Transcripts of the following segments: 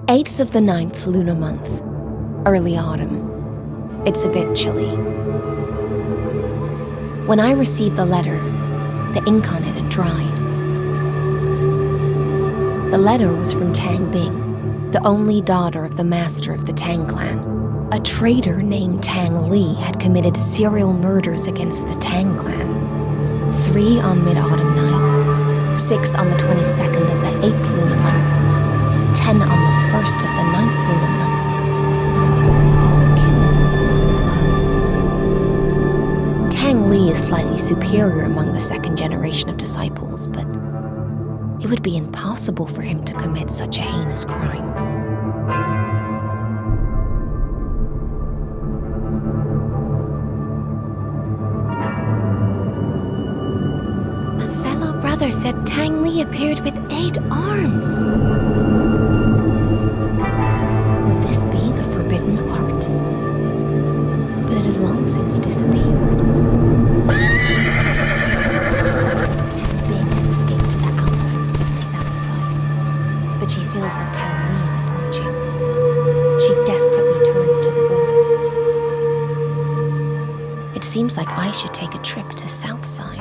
8th of the 9th lunar month, early autumn. It's a bit chilly. When I received the letter, the ink on it had dried. The letter was from Tang Bing, the only daughter of the master of the Tang clan. A traitor named Tang Li had committed serial murders against the Tang clan. 3 on mid-autumn night, 6 on the 22nd of the 8th lunar month, 10 on the 1st of the 9th lunar month. All killed with one blow. Tang Li is slightly superior among the second generation of disciples, but it would be impossible for him to commit such a heinous crime. Brother said Tang Li appeared with 8 arms. Would this be the forbidden art? But it has long since disappeared. Tang Bing has escaped to the outskirts of the south side, but she feels that Tang Li is approaching. She desperately turns to the order. It seems like I should take a trip to south side.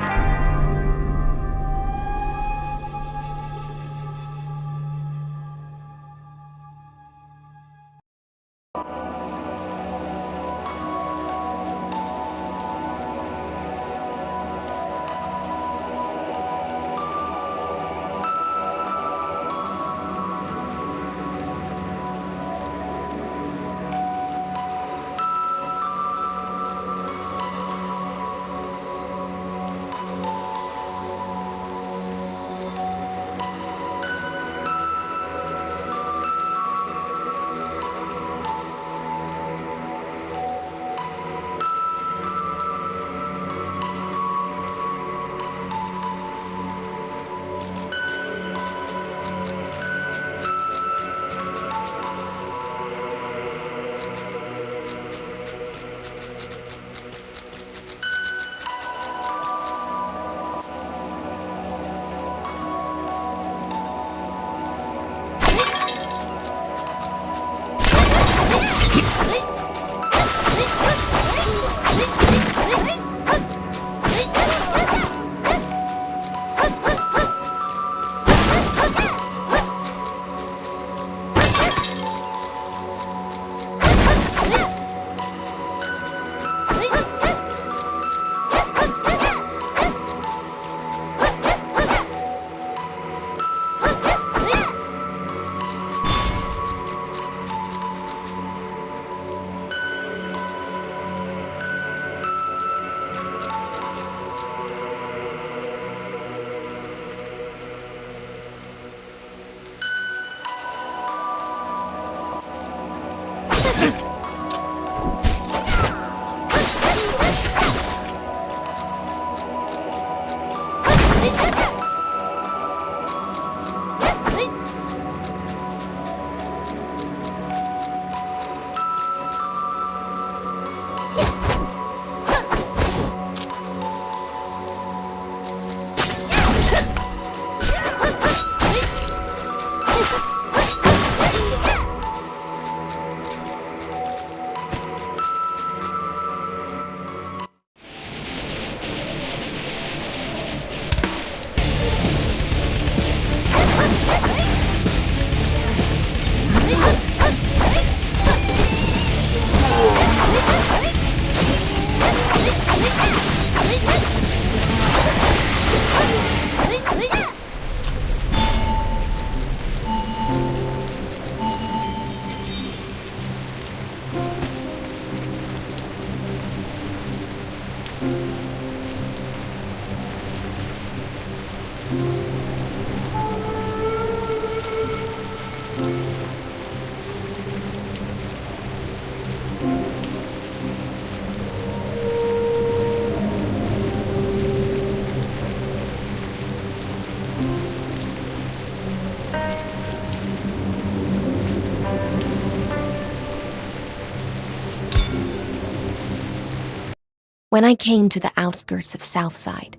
When I came to the outskirts of Southside,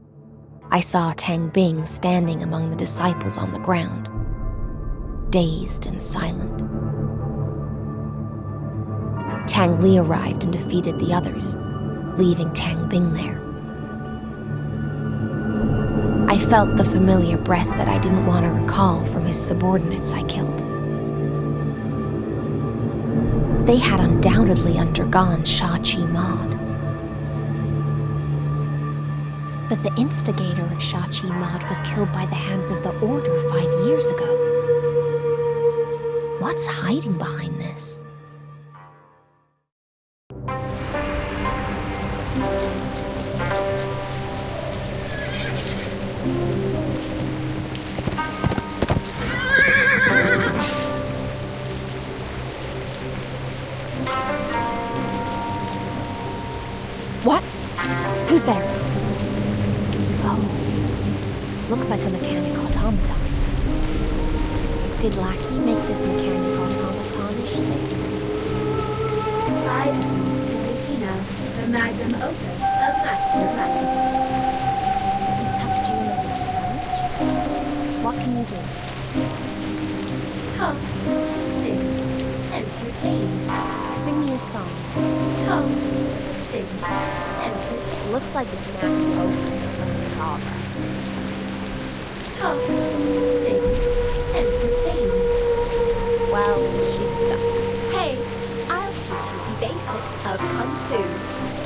I saw Tang Bing standing among the disciples on the ground, dazed and silent. Tang Li arrived and defeated the others, leaving Tang Bing there. I felt the familiar breath that I didn't want to recall from his subordinates I killed. They had undoubtedly undergone Shachi Mod. But the instigator of Shachi Mod was killed by the hands of the Order 5 years ago. What's hiding behind this? What? Who's there? Oh, looks like a mechanic automaton. Did Lackey make this mechanic automatonish thing? I am Tina, the magnum opus of Master Practice. He tucked you in a pouch? What can you do? Talk, sing, entertain. Sing me a song. Talk, sing, entertain. Looks like this magnum opus is some progress. Talk, sing, entertain. Well, she's stuck. Hey, I'll teach you the basics of Kung Fu.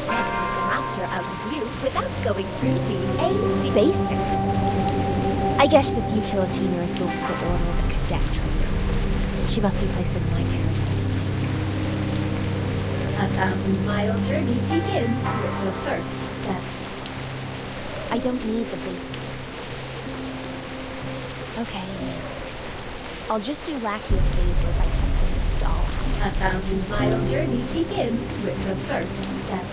And be the master of you without going through the Basics? I guess this utilitarian is built for the Order as a cadet trainer. She must be placed in my care. 1,000-mile journey begins with the first step. I don't need the basics. Okay, I'll just do Lackey a favor by testing this doll out. 1,000-mile journey begins with the first step.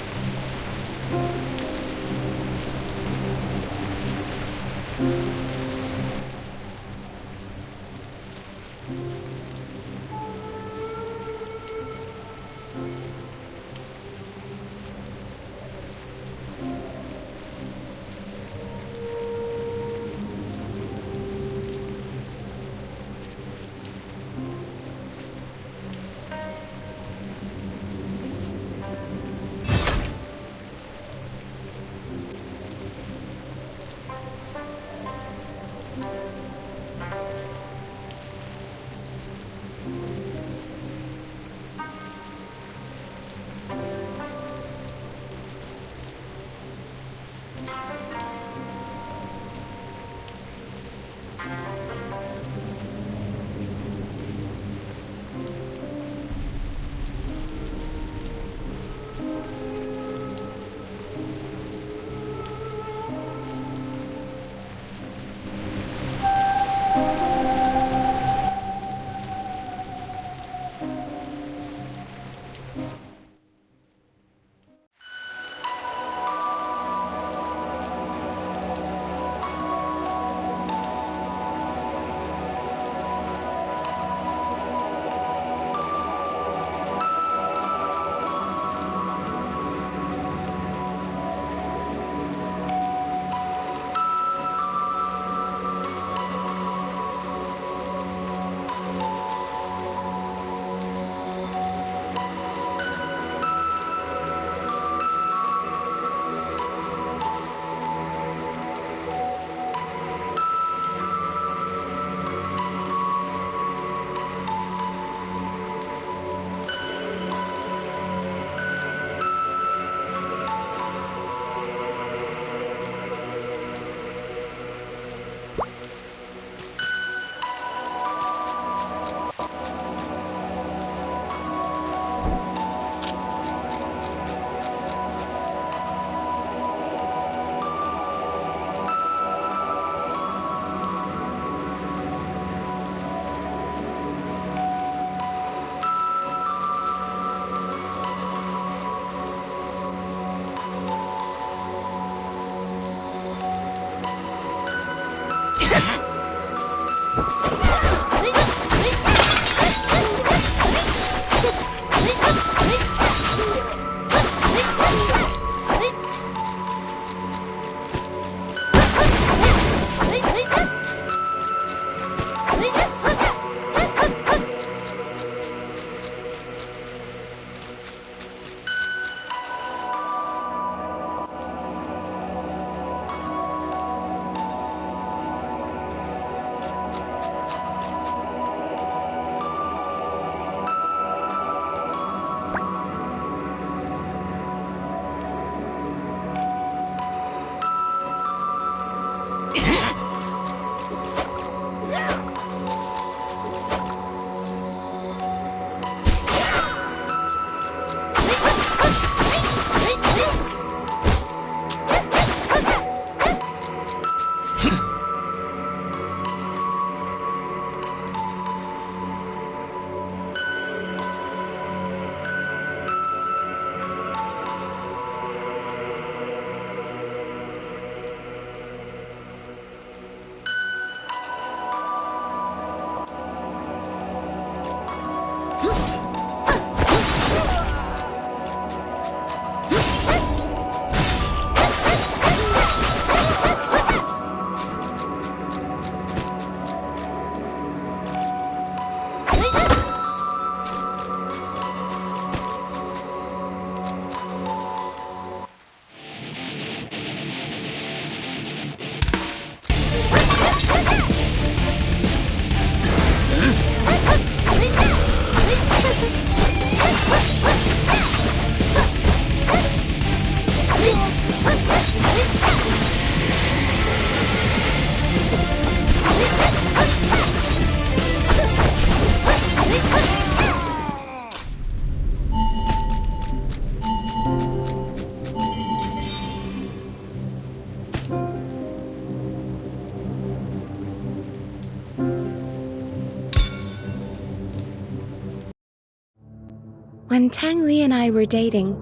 When Tang Li and I were dating,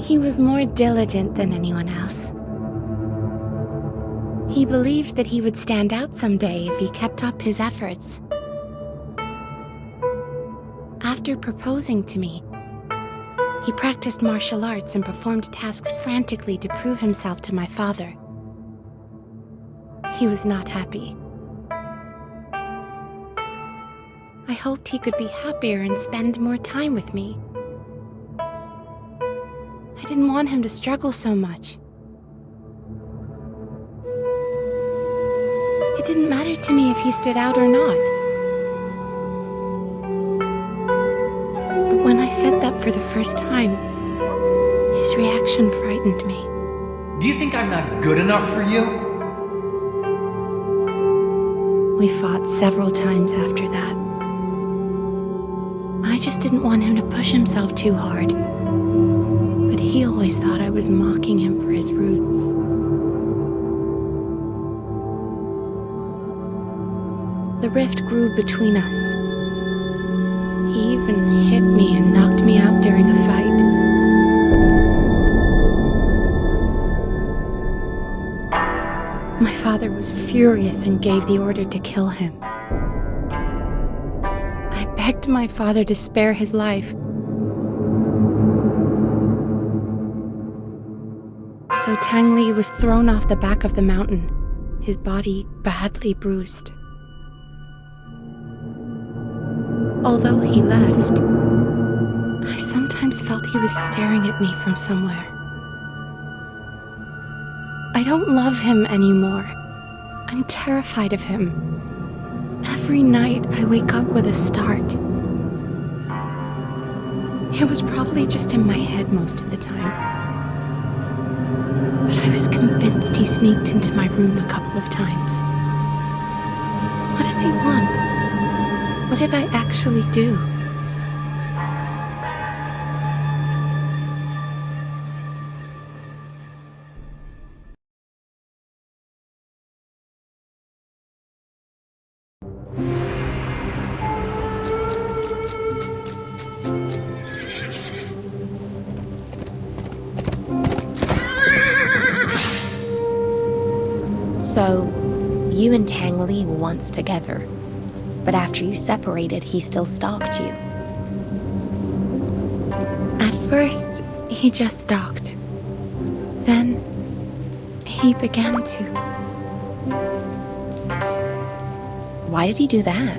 he was more diligent than anyone else. He believed that he would stand out someday if he kept up his efforts. After proposing to me, he practiced martial arts and performed tasks frantically to prove himself to my father. He was not happy. I hoped he could be happier and spend more time with me. I didn't want him to struggle so much. It didn't matter to me if he stood out or not. But when I said that for the first time, his reaction frightened me. Do you think I'm not good enough for you? We fought several times after that. I just didn't want him to push himself too hard. But he always thought I was mocking him for his roots. The rift grew between us. He even hit me and knocked me out during a fight. My father was furious and gave the order to kill him. I begged my father to spare his life. So Tang Li was thrown off the back of the mountain, his body badly bruised. Although he left, I sometimes felt he was staring at me from somewhere. I don't love him anymore. I'm terrified of him. Every night I wake up with a start. It was probably just in my head most of the time. But I was convinced he sneaked into my room a couple of times. What does he want? What did I actually do? So, you and Tang Li were once together, but after you separated, he still stalked you. At first, he just stalked. Then, he began to. Why did he do that?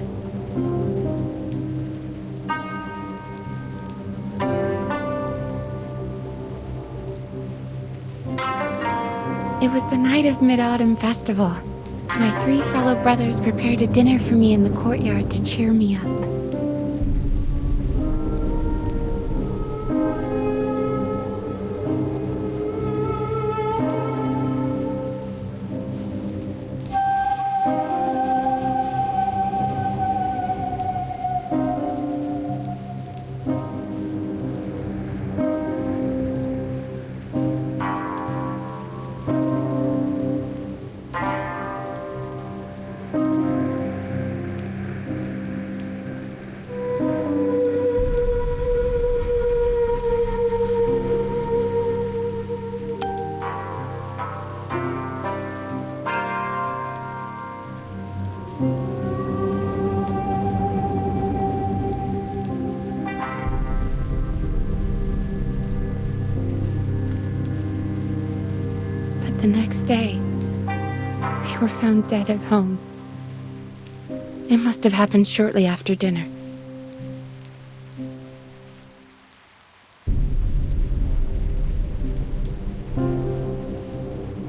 It was the night of Mid-Autumn Festival. My 3 fellow brothers prepared a dinner for me in the courtyard to cheer me up. The next day, they were found dead at home. It must have happened shortly after dinner.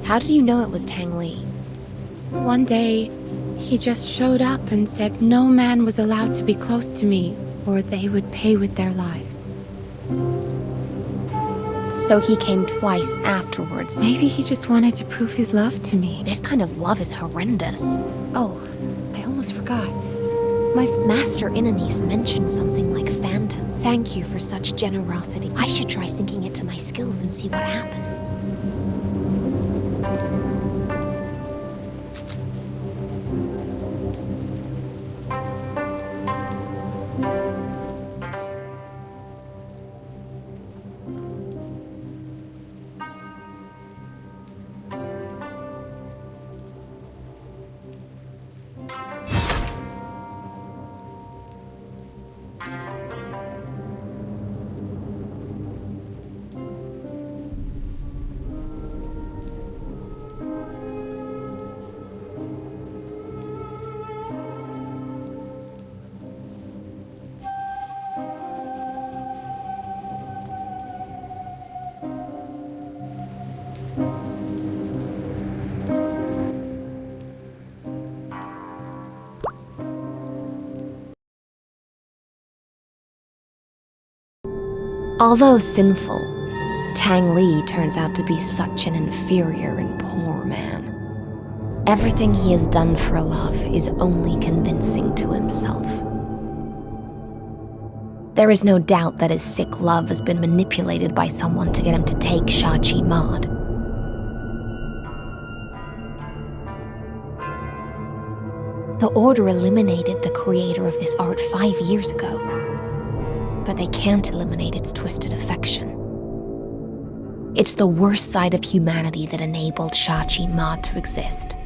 How did you know it was Tang Li? One day, he just showed up and said no man was allowed to be close to me, or they would pay with their lives. So he came twice afterwards. Maybe he just wanted to prove his love to me. This kind of love is horrendous. Oh, I almost forgot. My master Inanise mentioned something like phantom. Thank you for such generosity. I should try syncing it to my skills and see what happens. Although sinful, Tang Li turns out to be such an inferior and poor man. Everything he has done for love is only convincing to himself. There is no doubt that his sick love has been manipulated by someone to get him to take Shachi Mod. The Order eliminated the creator of this art 5 years ago, but they can't eliminate its twisted affection. It's the worst side of humanity that enabled Shachi Mod to exist.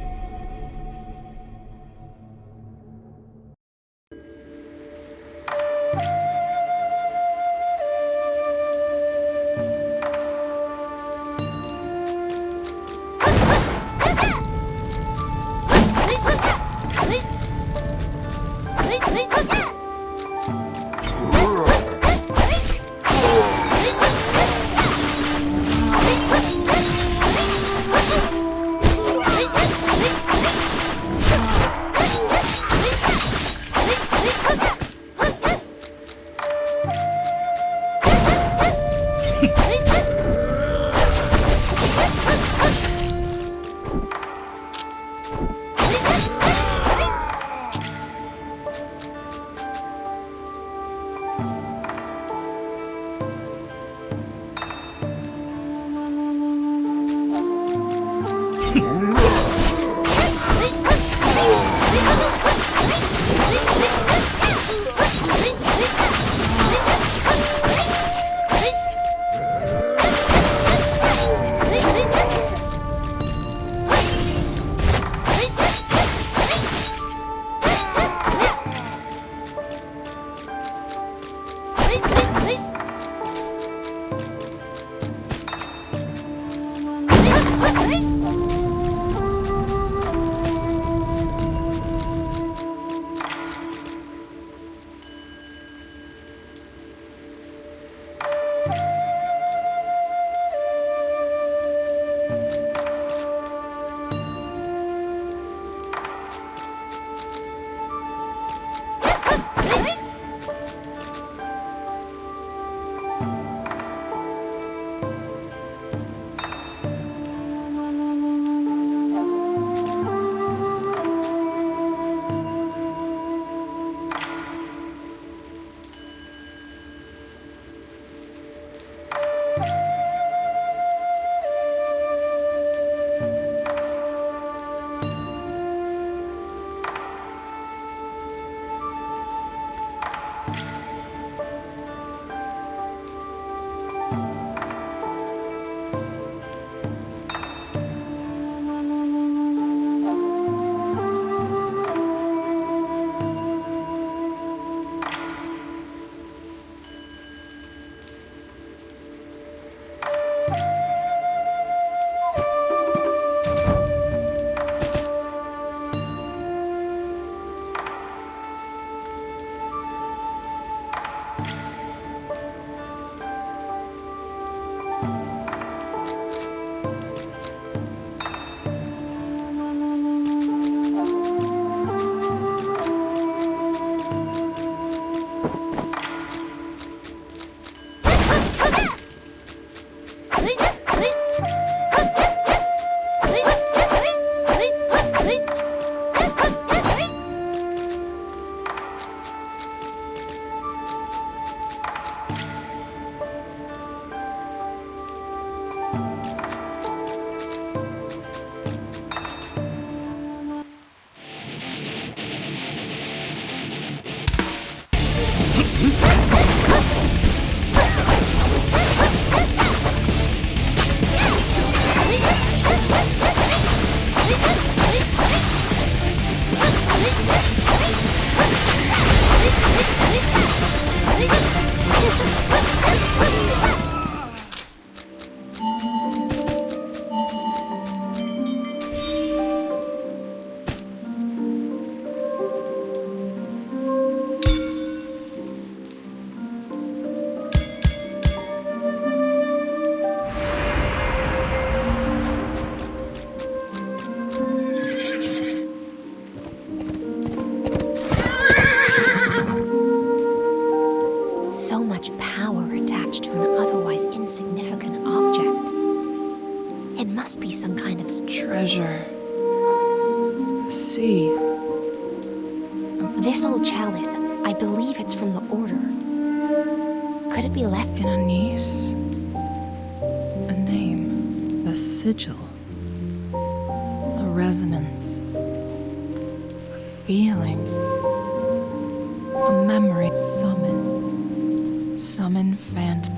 It must be some kind of Treasure. The sea. This old chalice, I believe it's from the Order. Could it be left? In Anise. A name. A sigil. A resonance. A feeling. A memory. Summon phantom.